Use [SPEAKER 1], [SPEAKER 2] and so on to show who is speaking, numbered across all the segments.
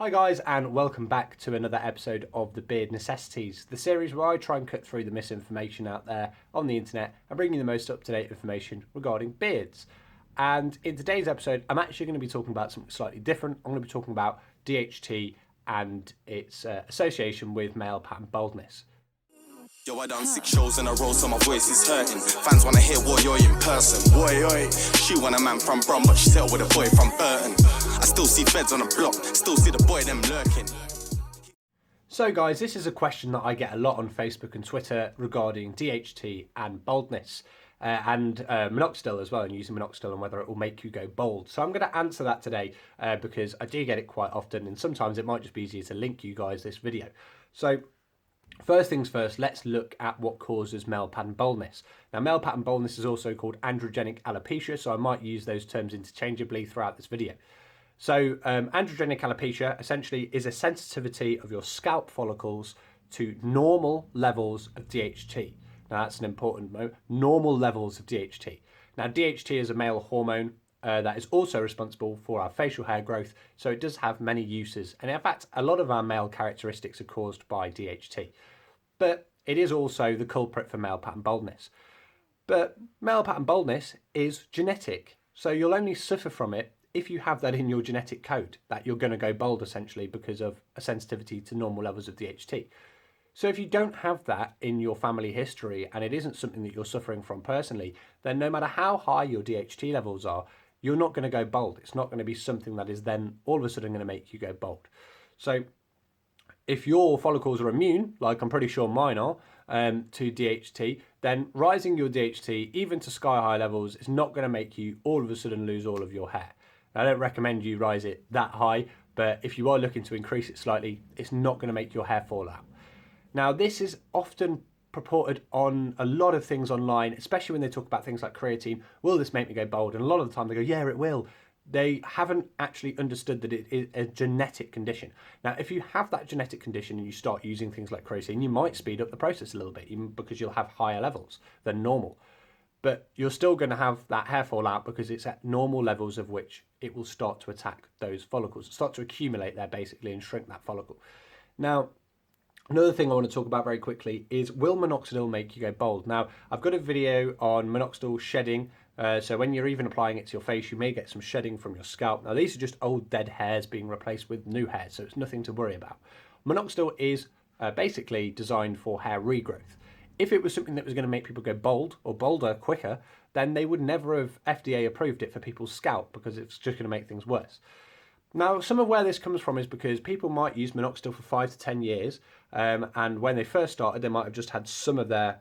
[SPEAKER 1] Hi guys, and welcome back to another episode of the Beard Necessities, the series where I try and cut through the misinformation out there on the internet and bring you the most up-to-date information regarding beards. And in today's episode, I'm actually going to be talking about something slightly different. I'm going to be talking about DHT and its association with male pattern baldness.
[SPEAKER 2] Yo, I done 6 shows in a row, so my voice is hurting. Fans wanna hear what you're in person. Boy, oi. She want a man from Brum, but she settled with a boy from Burton. I still see feds on the block, still see the boy them lurking.
[SPEAKER 1] So guys, this is a question that I get a lot on Facebook and Twitter regarding DHT and baldness. And Minoxidil as well, and using Minoxidil and whether it will make you go bald. So I'm going to answer that today because I do get it quite often, and sometimes it might just be easier to link you guys this video. So first things first, let's look at what causes male pattern baldness. Now, male pattern baldness is also called androgenic alopecia, so I might use those terms interchangeably throughout this video. So androgenic alopecia essentially is a sensitivity of your scalp follicles to normal levels of DHT. Now, that's an important note, normal levels of DHT. Now, DHT is a male hormone that is also responsible for our facial hair growth, so it does have many uses. And in fact, a lot of our male characteristics are caused by DHT. But it is also the culprit for male pattern baldness. But male pattern baldness is genetic, so you'll only suffer from it if you have that in your genetic code, that you're going to go bald essentially because of a sensitivity to normal levels of DHT. So if you don't have that in your family history and it isn't something that you're suffering from personally, then no matter how high your DHT levels are, you're not going to go bald. It's not going to be something that is then all of a sudden going to make you go bald. So if your follicles are immune, like I'm pretty sure mine are, to DHT, then rising your DHT, even to sky high levels, is not going to make you all of a sudden lose all of your hair. I don't recommend you rise it that high, but if you are looking to increase it slightly, it's not going to make your hair fall out. Now, this is often purported on a lot of things online, especially when they talk about things like creatine. Will this make me go bald? And a lot of the time they go, yeah, it will. They haven't actually understood that it is a genetic condition. Now, if you have that genetic condition and you start using things like creatine, you might speed up the process a little bit, even because you'll have higher levels than normal. But you're still going to have that hair fall out because it's at normal levels of which it will start to attack those follicles, start to accumulate there basically and shrink that follicle. Now, another thing I want to talk about very quickly is, will Minoxidil make you go bald? Now, I've got a video on Minoxidil shedding. So when you're even applying it to your face, you may get some shedding from your scalp. Now, these are just old dead hairs being replaced with new hairs, so it's nothing to worry about. Minoxidil is basically designed for hair regrowth. If it was something that was going to make people go bald or bolder quicker, then they would never have FDA approved it for people's scalp because it's just going to make things worse. Now, some of where this comes from is because people might use Minoxidil for 5 to 10 years, and when they first started, they might have just had some of their,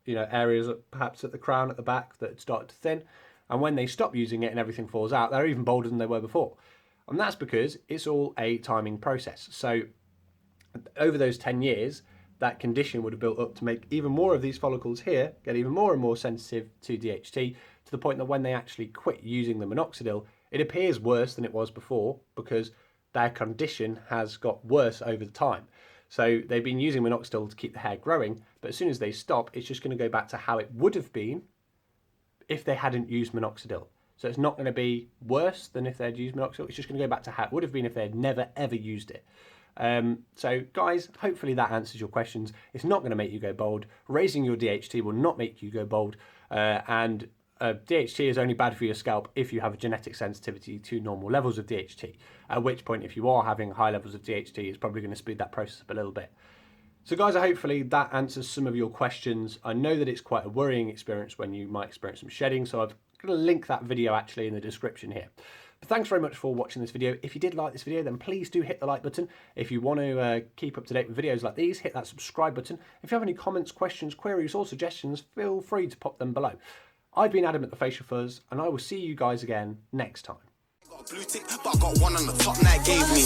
[SPEAKER 1] areas perhaps at the crown, at the back, that had started to thin, and when they stop using it and everything falls out, they're even bolder than they were before. And that's because it's all a timing process. So over those 10 years, that condition would have built up to make even more of these follicles here get even more and more sensitive to DHT, to the point that when they actually quit using the Minoxidil, it appears worse than it was before because their condition has got worse over the time. So they've been using Minoxidil to keep the hair growing, but as soon as they stop, it's just going to go back to how it would have been if they hadn't used Minoxidil. So it's not going to be worse than if they'd used Minoxidil. It's just going to go back to how it would have been if they had never, ever used it. So guys, hopefully that answers your questions. It's not going to make you go bald. Raising your DHT will not make you go bald. And DHT is only bad for your scalp if you have a genetic sensitivity to normal levels of DHT, at which point if you are having high levels of DHT, it's probably going to speed that process up a little bit. So guys, hopefully that answers some of your questions. I know that it's quite a worrying experience when you might experience some shedding, so I'm going to link that video actually in the description here. But thanks very much for watching this video. If you did like this video, then please do hit the like button. If you want to keep up to date with videos like these, hit that subscribe button. If you have any comments, questions, queries or suggestions, feel free to pop them below. I've been Adam at The Facial Fuzz, and I will see you guys again next time.
[SPEAKER 2] Got a blue tick, but I got one on the top that gave me.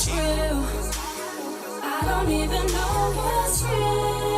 [SPEAKER 3] I don't even know what's real.